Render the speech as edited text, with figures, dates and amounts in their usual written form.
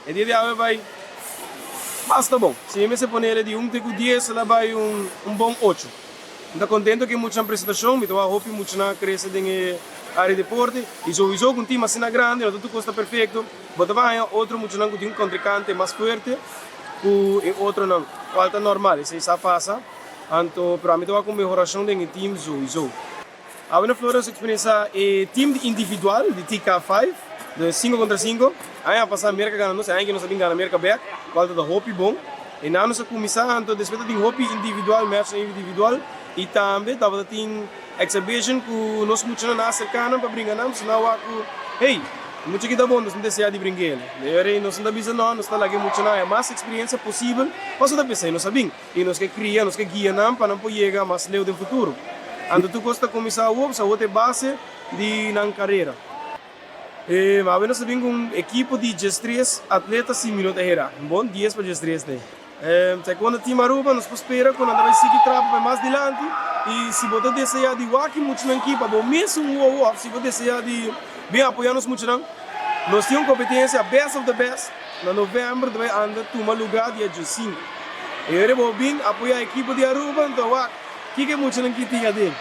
E dia de hoje vai basta bom. Se me se põe ele de 10, ela vai bom 8. Estou contente que muita apresentação, então eu hope muito na crescer em área de deporte e sowieso com um time assim grande, não tudo custa perfeito. Mas vai outro muito não com um contrincante mais forte, e outro não, falta normal, isso já passa. Então, para mim, estou com melhoração em time sowieso. A minha flora experiência é time individual de TK5, de 5 contra 5. Aí a passar a América ganhando, se ainda não sabia ganhar a América back, falta da hope bom. E na nossa comissão, então, despeito de hope individual, match individual, e também estava tendo exhibition que nós muitos não acercaram para brincar, não, senão eu hey, muito que dá bom, nós não desejamos de brincar. Daí nós não sabemos não, nós estamos lá muito não, é mais experiência possível, mas nós pensamos, nós sabemos, e nós que cria, nós que guia não, para não poder chegar mais leu do futuro. Então tu gosta de começar o essa outra base de na carreira. Mas nós sabemos uma equipe de 13 atletas 5 minutos era, bom dia para 13 né. Taekwondo Aruba nos espera quando anda vai seguir trabalho mais adiante e se você deseja de waki muito na equipe, bom mesmo se você deseja de bem apoiar-nos muito não, nós temos competência best of the best na novembro vai andar tomar lugar dia 5 e eu vou bem apoiar a equipe de Aruba então que muito não que tinha dele.